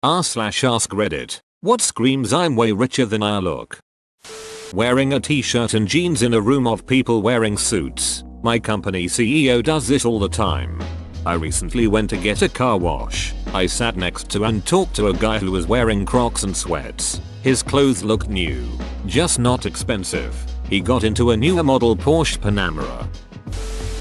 r/AskReddit. What screams I'm way richer than I look? Wearing a t-shirt and jeans in a room of people wearing suits. My company CEO does this all the time. I recently went to get a car wash. I sat next to and talked to a guy who was wearing Crocs and sweats. His clothes looked new, just not expensive. He got into a newer model Porsche Panamera.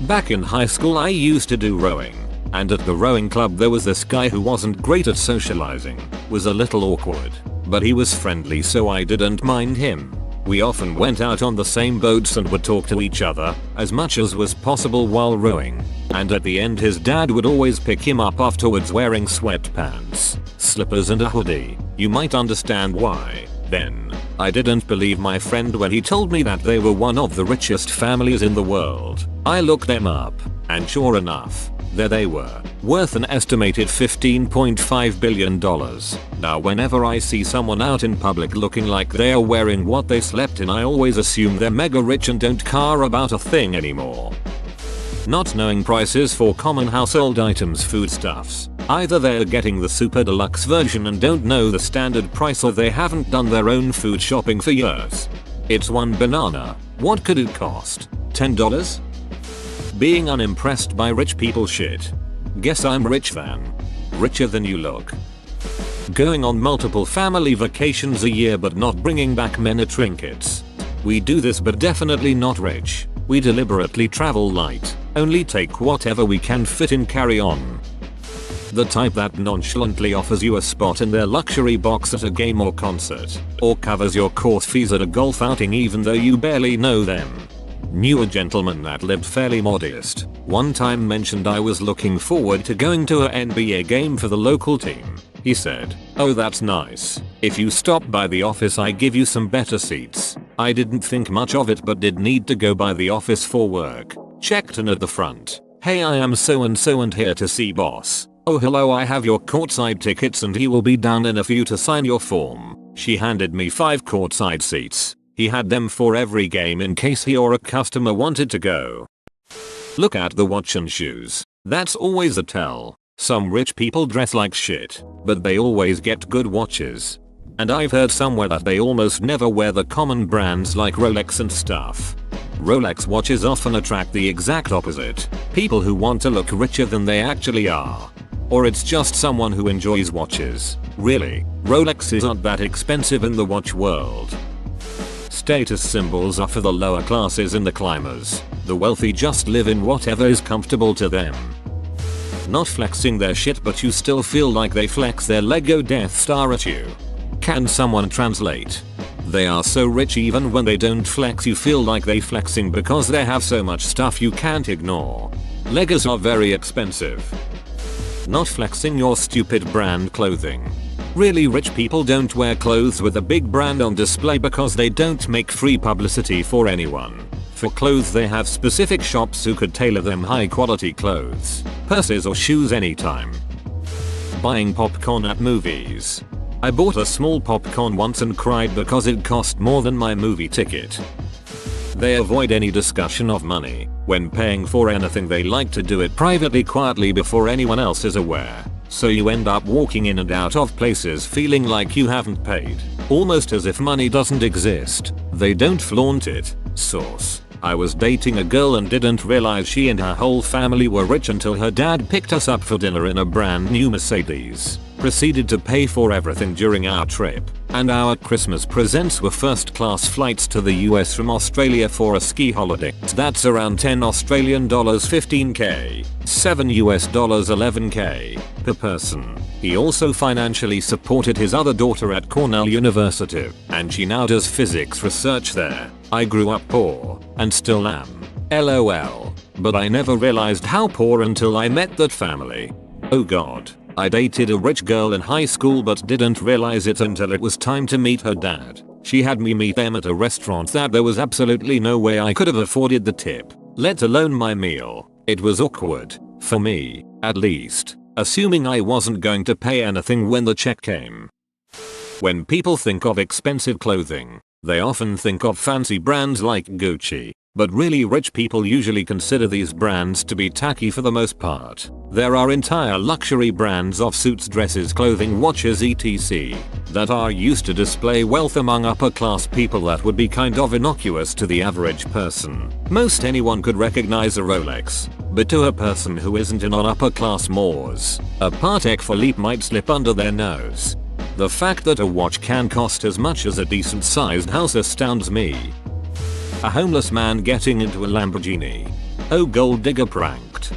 Back in high school I used to do rowing. And at the rowing club there was this guy who wasn't great at socializing, was a little awkward, but he was friendly so I didn't mind him. We often went out on the same boats and would talk to each other as much as was possible while rowing. And at the end his dad would always pick him up afterwards wearing sweatpants, slippers and a hoodie. You might understand why. Then, I didn't believe my friend when he told me that they were one of the richest families in the world. I looked them up, and sure enough, there they were, worth an estimated $15.5 billion. Now whenever I see someone out in public looking like they are wearing what they slept in, I always assume they're mega rich and don't care about a thing anymore. Not knowing prices for common household items, foodstuffs. Either they're getting the super deluxe version and don't know the standard price, or they haven't done their own food shopping for years. It's one banana. What could it cost? $10? Being unimpressed by rich people shit. Guess I'm rich then. Richer than you look. Going on multiple family vacations a year but not bringing back many trinkets. We do this but definitely not rich. We deliberately travel light, only take whatever we can fit in carry-on. The type that nonchalantly offers you a spot in their luxury box at a game or concert, or covers your course fees at a golf outing even though you barely know them. Knew a gentleman that lived fairly modest. One time mentioned I was looking forward to going to an NBA game for the local team. He said, "Oh, that's nice. If you stop by the office I give you some better seats." I didn't think much of it but did need to go by the office for work. Checked in at the front. "Hey, I am so and so and here to see boss." "Oh hello, I have your courtside tickets and he will be down in a few to sign your form." She handed me 5 courtside seats. He had them for every game in case he or a customer wanted to go. Look at the watch and shoes. That's always a tell. Some rich people dress like shit, but they always get good watches. And I've heard somewhere that they almost never wear the common brands like Rolex and stuff. Rolex watches often attract the exact opposite. People who want to look richer than they actually are. Or it's just someone who enjoys watches. Really, Rolexes aren't that expensive in the watch world. Status symbols are for the lower classes and the climbers. The wealthy just live in whatever is comfortable to them. Not flexing their shit, but you still feel like they flex their Lego Death Star at you. Can someone translate? They are so rich even when they don't flex you feel like they flexing because they have so much stuff you can't ignore. Legos are very expensive. Not flexing your stupid brand clothing. Really rich people don't wear clothes with a big brand on display because they don't make free publicity for anyone. For clothes they have specific shops who could tailor them high quality clothes, purses or shoes anytime. Buying popcorn at movies. I bought a small popcorn once and cried because it cost more than my movie ticket. They avoid any discussion of money. When paying for anything they like to do it privately, quietly before anyone else is aware. So you end up walking in and out of places feeling like you haven't paid. Almost as if money doesn't exist. They don't flaunt it. Source: I was dating a girl and didn't realize she and her whole family were rich until her dad picked us up for dinner in a brand new Mercedes. Proceeded to pay for everything during our trip, and our Christmas presents were first class flights to the US from Australia for a ski holiday. That's around 10 Australian dollars 15k, 7 US dollars 11k per person. He also financially supported his other daughter at Cornell University, and she now does physics research there. I grew up poor, and still am. LOL. But I never realized how poor until I met that family. Oh god. I dated a rich girl in high school but didn't realize it until it was time to meet her dad. She had me meet them at a restaurant that there was absolutely no way I could have afforded the tip, let alone my meal. It was awkward, for me, at least, assuming I wasn't going to pay anything when the check came. When people think of expensive clothing, they often think of fancy brands like Gucci, but really rich people usually consider these brands to be tacky for the most part. There are entire luxury brands of suits, dresses, clothing, watches, etc. that are used to display wealth among upper class people that would be kind of innocuous to the average person. Most anyone could recognize a Rolex, but to a person who isn't in on upper class mores, a Patek Philippe might slip under their nose. The fact that a watch can cost as much as a decent sized house astounds me. A homeless man getting into a Lamborghini. Oh, gold digger pranked.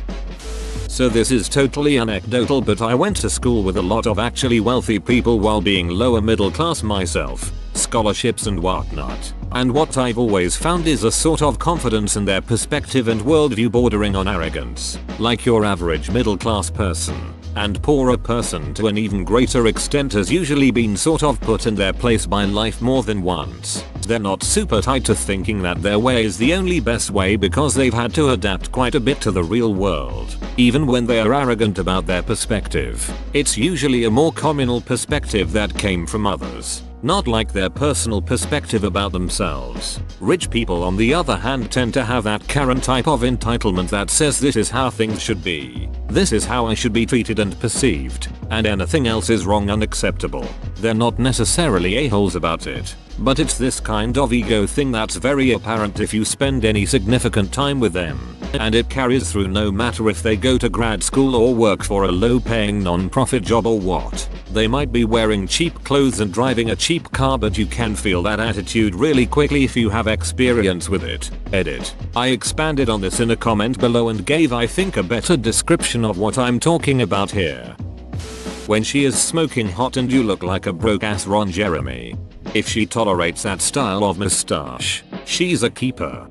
So this is totally anecdotal, but I went to school with a lot of actually wealthy people while being lower middle class myself, scholarships and whatnot. And what I've always found is a sort of confidence in their perspective and worldview bordering on arrogance, like your average middle class person. And poorer person to an even greater extent has usually been sort of put in their place by life more than once. They're not super tied to thinking that their way is the only best way because they've had to adapt quite a bit to the real world. Even when they are arrogant about their perspective, it's usually a more communal perspective that came from others, not like their personal perspective about themselves. Rich people on the other hand tend to have that Karen type of entitlement that says this is how things should be, this is how I should be treated and perceived, and anything else is wrong, unacceptable. They're not necessarily a-holes about it, but it's this kind of ego thing that's very apparent if you spend any significant time with them, and it carries through no matter if they go to grad school or work for a low-paying non-profit job or what. They might be wearing cheap clothes and driving a cheap car, but you can feel that attitude really quickly if you have experience with it. Edit. I expanded on this in a comment below and gave, I think, a better description of what I'm talking about here. When she is smoking hot and you look like a broke ass Ron Jeremy. If she tolerates that style of mustache, she's a keeper.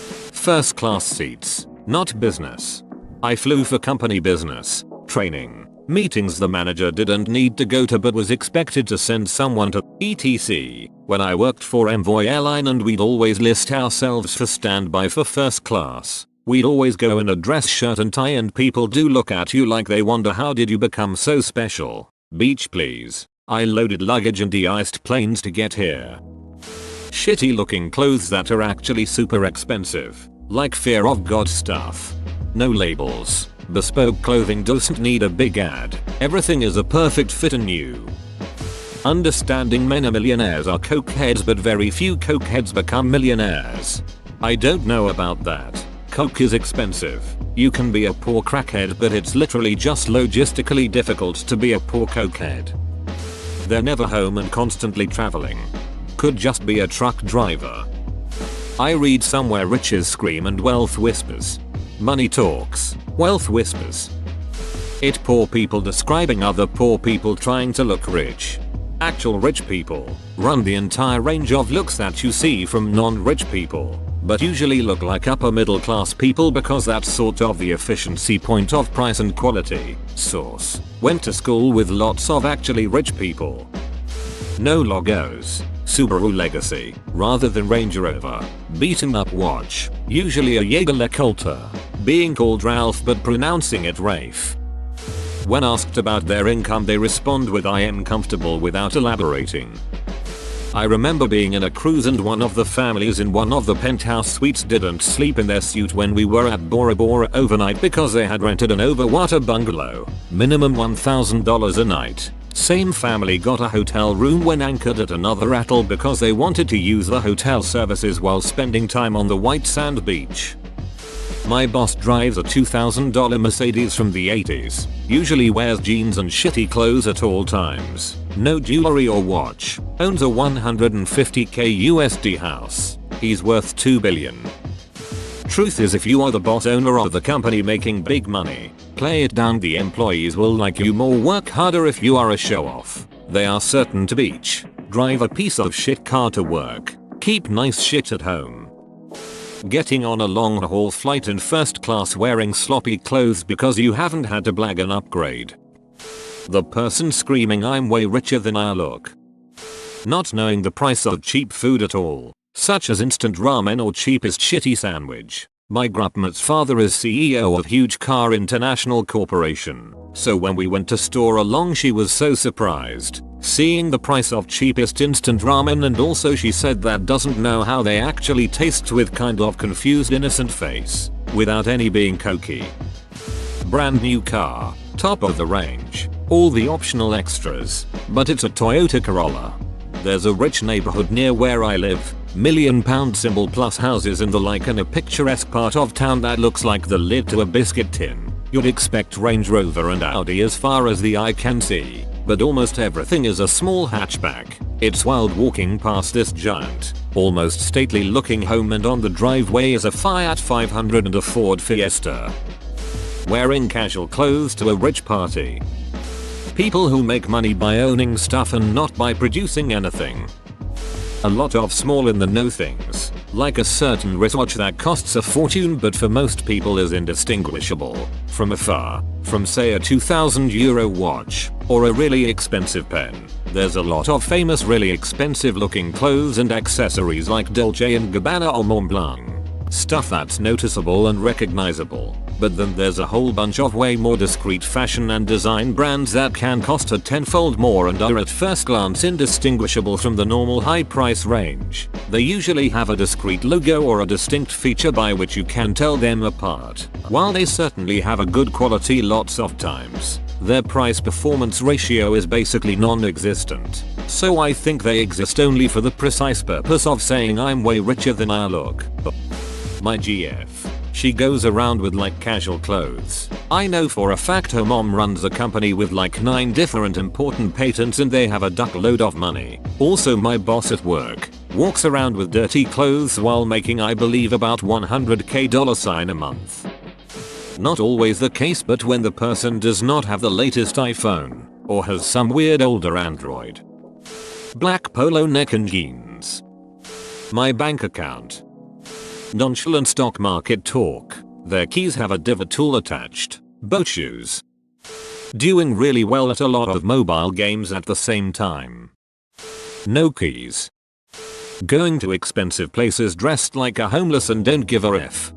First class seats, not business. I flew for company business, training, meetings the manager didn't need to go to but was expected to send someone to, etc. When I worked for Envoy Airline and we'd always list ourselves for standby for first class, we'd always go in a dress shirt and tie and people do look at you like they wonder how did you become so special. Beach please. I loaded luggage and de-iced planes to get here. Shitty looking clothes that are actually super expensive, like fear of God stuff. No labels. Bespoke clothing doesn't need a big ad. Everything is a perfect fit and new. Understanding many millionaires are cokeheads, but very few cokeheads become millionaires. I don't know about that. Coke is expensive. You can be a poor crackhead, but it's literally just logistically difficult to be a poor cokehead. They're never home and constantly traveling. Could just be a truck driver. I read somewhere riches scream and wealth whispers. Money talks, wealth whispers. It poor people describing other poor people trying to look rich. Actual rich people run the entire range of looks that you see from non-rich people, but usually look like upper middle class people because that's sort of the efficiency point of price and quality. Source. Went to school with lots of actually rich people. No logos. Subaru Legacy, rather than Range Rover. Beaten up watch, usually a Jaeger LeCoultre. Being called Ralph but pronouncing it Rafe. When asked about their income they respond with I am comfortable without elaborating. I remember being in a cruise and one of the families in one of the penthouse suites didn't sleep in their suite when we were at Bora Bora overnight because they had rented an overwater bungalow. Minimum $1,000 a night. Same family got a hotel room when anchored at another atoll because they wanted to use the hotel services while spending time on the white sand beach. My boss drives a $2,000 Mercedes from the 80s, usually wears jeans and shitty clothes at all times, no jewelry or watch, owns a $150k USD house. He's worth $2 billion. Truth is, if you are the boss owner of the company making big money, play it down, the employees will like you more, work harder if you are a show-off. They are certain to beach, drive a piece of shit car to work, keep nice shit at home. Getting on a long haul flight in first class wearing sloppy clothes because you haven't had to blag an upgrade. The person screaming I'm way richer than I look. Not knowing the price of cheap food at all, such as instant ramen or cheapest shitty sandwich. My grandma's father is CEO of huge car international corporation, so when we went to store along she was so surprised, seeing the price of cheapest instant ramen, and also she said that doesn't know how they actually taste with kind of confused innocent face, without any being cokey. Brand new car, top of the range, all the optional extras, but it's a Toyota Corolla. There's a rich neighborhood near where I live, £1 million symbol plus houses and the like, in a picturesque part of town that looks like the lid to a biscuit tin. You'd expect Range Rover and Audi as far as the eye can see, but almost everything is a small hatchback. It's wild walking past this giant, almost stately looking home, and on the driveway is a Fiat 500 and a Ford Fiesta. Wearing casual clothes to a rich party. People who make money by owning stuff and not by producing anything. A lot of small in the know things, like a certain wristwatch that costs a fortune but for most people is indistinguishable from afar from say a €2,000 watch or a really expensive pen. There's a lot of famous really expensive looking clothes and accessories like Dolce & Gabbana or Mont Blanc. Stuff that's noticeable and recognizable. But then there's a whole bunch of way more discreet fashion and design brands that can cost a tenfold more and are at first glance indistinguishable from the normal high price range. They usually have a discreet logo or a distinct feature by which you can tell them apart. While they certainly have a good quality lots of times, their price performance ratio is basically non-existent. So I think they exist only for the precise purpose of saying I'm way richer than I look. My GF. She goes around with like casual clothes. I know for a fact her mom runs a company with like 9 different important patents and they have a duckload of money. Also my boss at work walks around with dirty clothes while making I believe about $100k a month. Not always the case, but when the person does not have the latest iPhone or has some weird older Android. Black polo neck and jeans. My bank account. Nonchalant stock market talk. Their keys have a divot tool attached. Boat shoes. Doing really well at a lot of mobile games at the same time. No keys. Going to expensive places dressed like a homeless and don't give a f.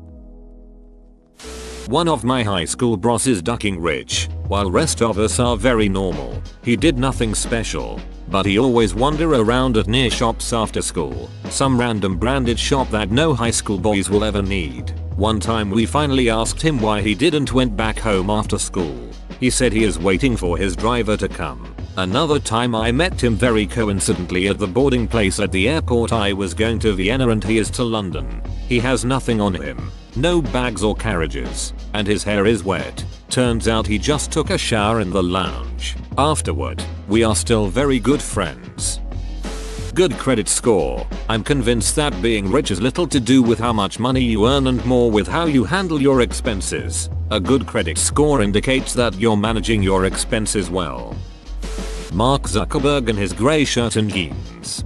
One of my high school bros is ducking rich, while rest of us are very normal. He did nothing special, but he always wander around at near shops after school, some random branded shop that no high school boys will ever need. One time we finally asked him why he didn't went back home after school. He said he is waiting for his driver to come. Another time I met him very coincidentally at the boarding place at the airport. I was going to Vienna and he is to London. He has nothing on him, no bags or carriages, and his hair is wet. Turns out he just took a shower in the lounge. Afterward, we are still very good friends. Good credit score. I'm convinced that being rich has little to do with how much money you earn and more with how you handle your expenses. A good credit score indicates that you're managing your expenses well. Mark Zuckerberg in his grey shirt and jeans.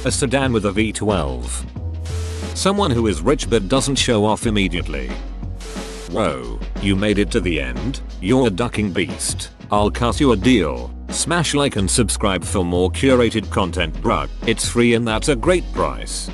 A sedan with a V12. Someone who is rich but doesn't show off immediately. Whoa, you made it to the end? You're a ducking beast. I'll cut you a deal. Smash like and subscribe for more curated content, bruh. It's free and that's a great price.